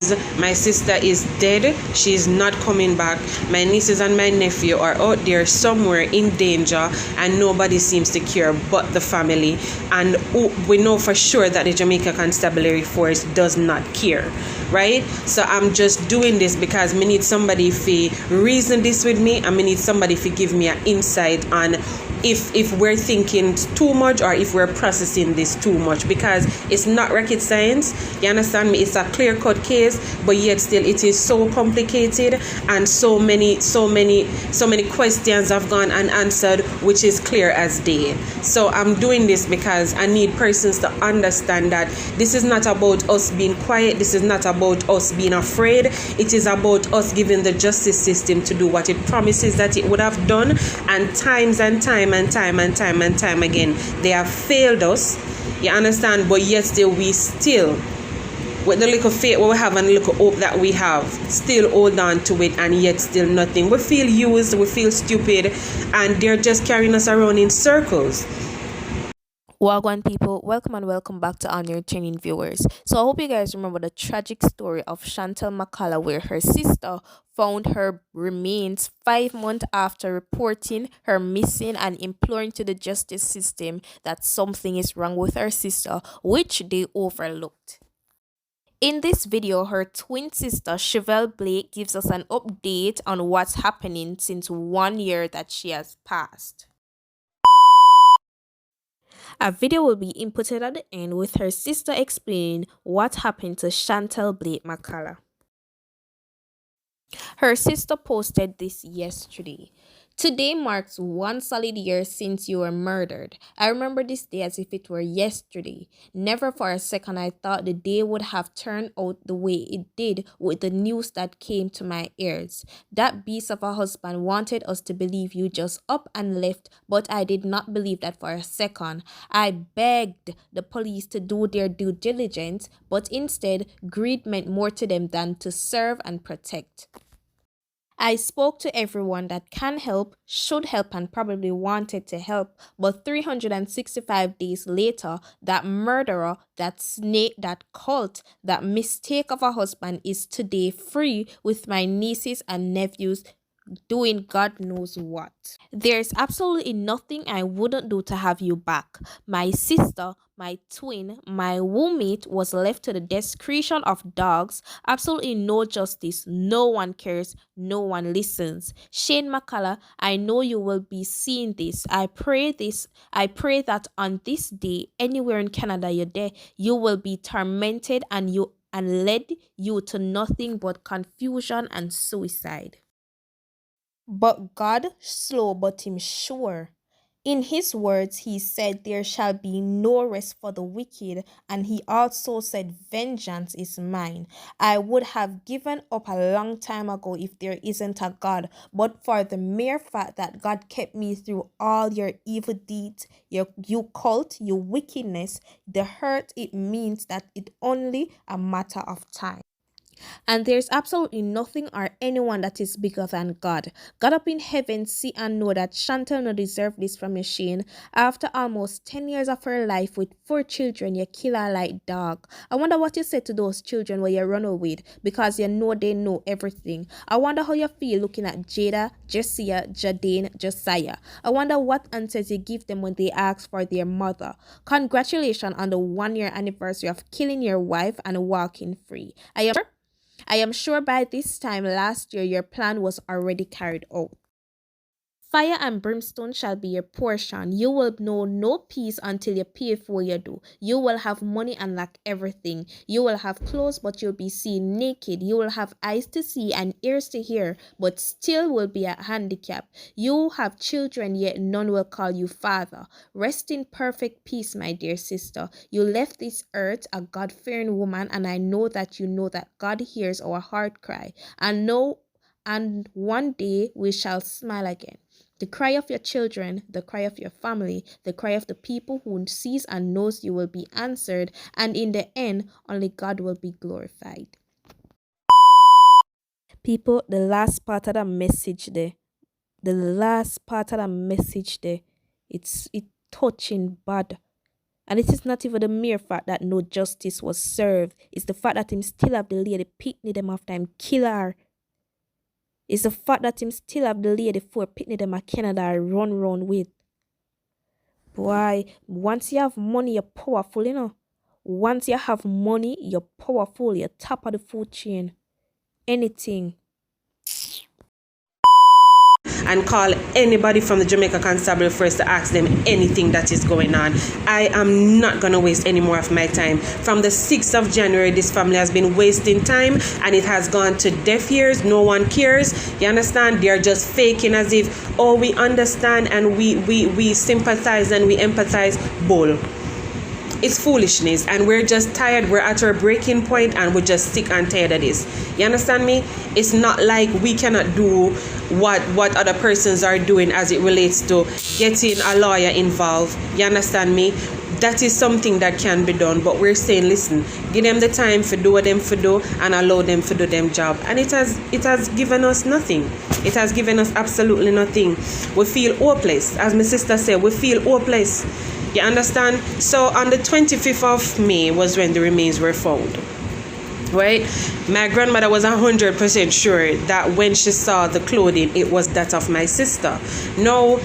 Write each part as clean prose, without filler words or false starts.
My sister is dead. She's not coming back. My nieces and my nephew are out there somewhere in danger, and nobody seems to care but the family. And we know for sure that the Jamaica Constabulary Force does not care, right? So I'm just doing this because I need somebody to reason this with me, and I need somebody to give me an insight on if we're thinking too much or if we're processing this too much, because it's not rocket science. You understand me? It's a clear-cut case, but yet still it is so complicated, and so many questions have gone unanswered, which is clear as day. So I'm doing this because I need persons to understand that this is not about us being quiet. This is not about us being afraid. It is about us giving the justice system to do what it promises that it would have done, and time again they have failed us. You understand? But yet still we still, with the little faith we have and the little hope that we have, still hold on to it, and yet still nothing. We feel used, we feel stupid, and they're just carrying us around in circles. Wagwan people, welcome and welcome back to On Your Training viewers. So I hope you guys remember the tragic story of Chantal McCalla, where her sister found her remains 5 months after reporting her missing and imploring to the justice system that something is wrong with her sister, which they overlooked. In this video, her twin sister Chevelle Blake gives us an update on what's happening since 1 year that she has passed. A video will be inputted at the end with her sister explaining what happened to Chantal Blake McCalla. Her sister posted this yesterday. Today marks 1 solid year since you were murdered. I remember this day as if it were yesterday. Never for a second I thought the day would have turned out the way it did with the news that came to my ears. That beast of a husband wanted us to believe you just up and left, but I did not believe that for a second. I begged the police to do their due diligence, but instead greed meant more to them than to serve and protect. I spoke to everyone that can help, should help, and probably wanted to help, but 365 days later, that murderer, that snake, that cult, that mistake of a husband is today free with my nieces and nephews doing God knows what. There's absolutely nothing I wouldn't do to have you back. My sister, my twin, my roommate was left to the discretion of dogs. Absolutely no justice. No one cares. No one listens. Shane McCalla, I know you will be seeing this. I pray that on this day, anywhere in Canada you're there, you will be tormented and led you to nothing but confusion and suicide. But God, slow but him sure. In his words, he said, there shall be no rest for the wicked, and he also said, vengeance is mine. I would have given up a long time ago if there isn't a God, but for the mere fact that God kept me through all your evil deeds, you cult, your wickedness, the hurt it means that it's only a matter of time. And there's absolutely nothing or anyone that is bigger than God. God up in heaven see and know that Chantal no deserve this from your Shane. After almost 10 years of her life with 4 children, you kill her like dog. I wonder what you said to those children where you run away with, because you know they know everything. I wonder how you feel looking at Jada, Jessia, Jadane, Josiah. I wonder what answers you give them when they ask for their mother. Congratulations on the 1 year anniversary of killing your wife and walking free. I am sure by this time last year your plan was already carried out. Fire and brimstone shall be your portion. You will know no peace until you pay for what you do. You will have money and lack everything. You will have clothes, but you'll be seen naked. You will have eyes to see and ears to hear, but still will be a handicap. You have children, yet none will call you father. Rest in perfect peace, my dear sister. You left this earth a God-fearing woman, and I know that you know that God hears our heart cry. And one day we shall smile again. The cry of your children, the cry of your family, the cry of the people who sees and knows you will be answered, and in the end, only God will be glorified. People, the last part of the message there, it's touching bad. And it is not even the mere fact that no justice was served. It's the fact that him still have the lady picnic them after him kill her. It's the fact that him still have the lady for picnic them a Canada run round with. Boy, once you have money, you're powerful, you know. Once you have money, you're powerful. You're top of the food chain. Anything. And call anybody from the Jamaica Constabulary Force to ask them anything that is going on. I am not going to waste any more of my time. From the 6th of January, this family has been wasting time and it has gone to deaf ears. No one cares. You understand? They are just faking as if, oh, we understand and we sympathize and we empathize. Bull. It's foolishness and we're just tired. We're at our breaking point and we're just sick and tired of this. You understand me? It's not like we cannot do what other persons are doing as it relates to getting a lawyer involved. You understand me? That is something that can be done, but we're saying, listen, give them the time for do what them for do and allow them to do them job. And it has given us nothing. It has given us absolutely nothing. We feel hopeless. As my sister said, we feel hopeless. You understand? So on the 25th of May was when the remains were found. Right? My grandmother was 100% sure that when she saw the clothing, it was that of my sister. No,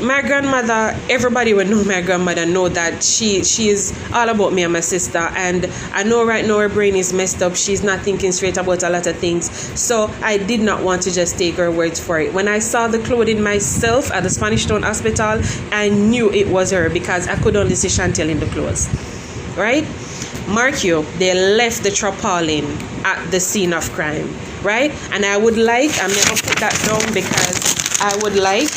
my grandmother, everybody would know my grandmother, know that she is all about me and my sister. And I know right now her brain is messed up. She's not thinking straight about a lot of things. So I did not want to just take her words for it. When I saw the clothing myself at the Spanish Town Hospital, I knew it was her because I could only see Chantal in the clothes. Right? Mark you, they left the tarpaulin at the scene of crime. Right? And I would like, I'm going to put that down because I would like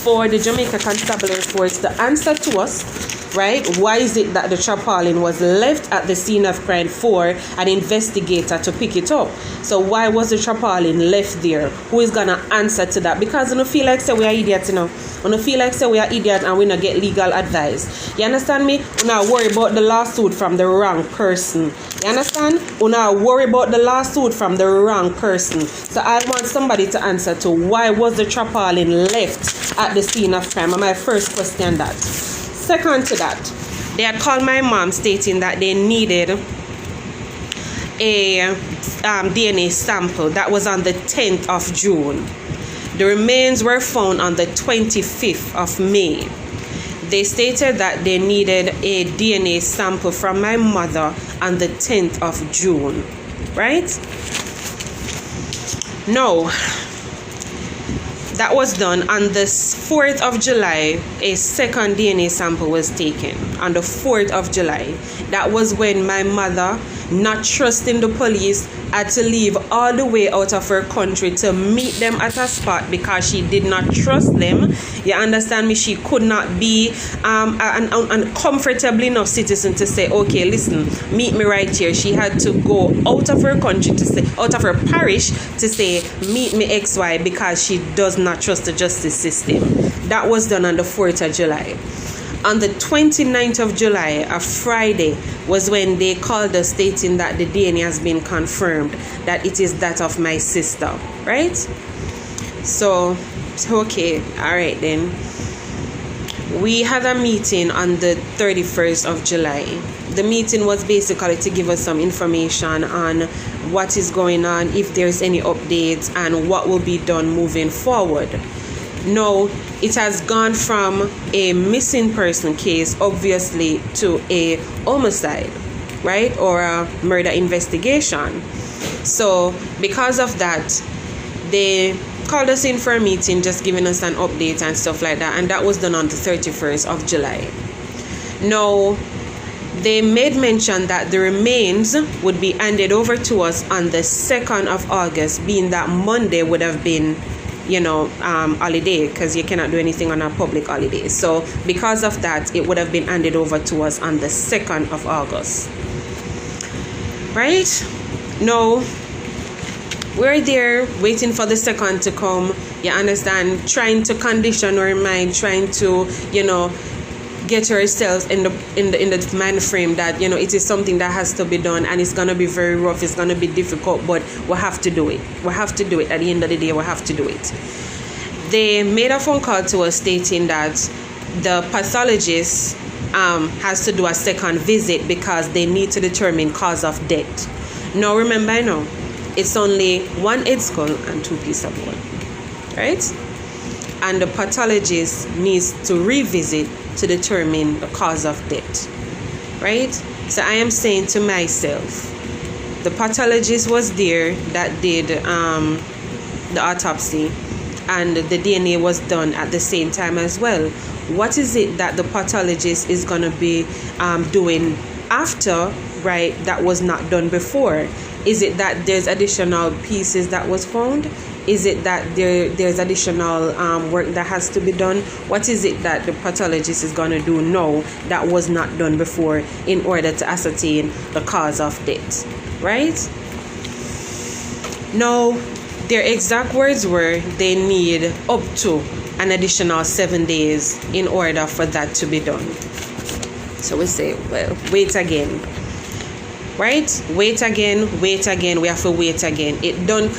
for the Jamaica Constabulary Force to answer to us, right? Why is it that the tarpaulin was left at the scene of crime for an investigator to pick it up? So why was the tarpaulin left there? Who is gonna answer to that? Because I don't feel like say we are idiots, you know. I don't feel like say we are idiots and we not get legal advice. You understand me? We not worry about the lawsuit from the wrong person. You understand? We not worry about the lawsuit from the wrong person. So I want somebody to answer to why was the tarpaulin left at the scene of crime? And my first question that. Second to that, they had called my mom stating that they needed a DNA sample. That was on the 10th of June. The remains were found on the 25th of May. They stated that they needed a DNA sample from my mother on the 10th of June. Right? No. That was done on the 4th of July. A second DNA sample was taken on the 4th of July. That was when my mother, not trusting the police, had to leave all the way out of her country to meet them at a spot because she did not trust them. You understand me? She could not be an comfortable enough citizen to say, okay, listen, meet me right here. She had to go out of her country to say, out of her parish to say, meet me XY because she does not trust the justice system. That was done on the 4th of July. On the 29th of July, a Friday, was when they called us stating that the DNA has been confirmed, that it is that of my sister, right? So, okay, all right then. We had a meeting on the 31st of July. The meeting was basically to give us some information on what is going on, if there's any updates, and what will be done moving forward. No, it has gone from a missing person case, obviously, to a homicide, right? Or a murder investigation. So, because of that, they called us in for a meeting, just giving us an update and stuff like that. And that was done on the 31st of July. Now, they made mention that the remains would be handed over to us on the 2nd of August, being that Monday would have been, holiday, because you cannot do anything on a public holiday. So because of that, it would have been handed over to us on the 2nd of August. Right? No, we're there waiting for the 2nd to come. You understand? Trying to condition our mind, trying to, get ourselves in the mind frame that it is something that has to be done, and it's gonna be very rough, it's gonna be difficult, but we have to do it. We have to do it. At the end of the day, we have to do it. They made a phone call to us stating that the pathologist has to do a second visit because they need to determine cause of death. Now remember, I know it's only one head skull and 2 pieces of bone, right? And the pathologist needs to revisit to determine the cause of death, right? So I am saying to myself, the pathologist was there that did the autopsy, and the DNA was done at the same time as well. What is it that the pathologist is going to be doing after, right, that was not done before? Is it that there's additional pieces that was found? Is it that there's additional work that has to be done? What is it that the pathologist is going to do now that was not done before in order to ascertain the cause of death, right? Now, their exact words were they need up to an additional 7 days in order for that to be done. So we say, well, wait again. Right? Wait again. We have to wait again. It don't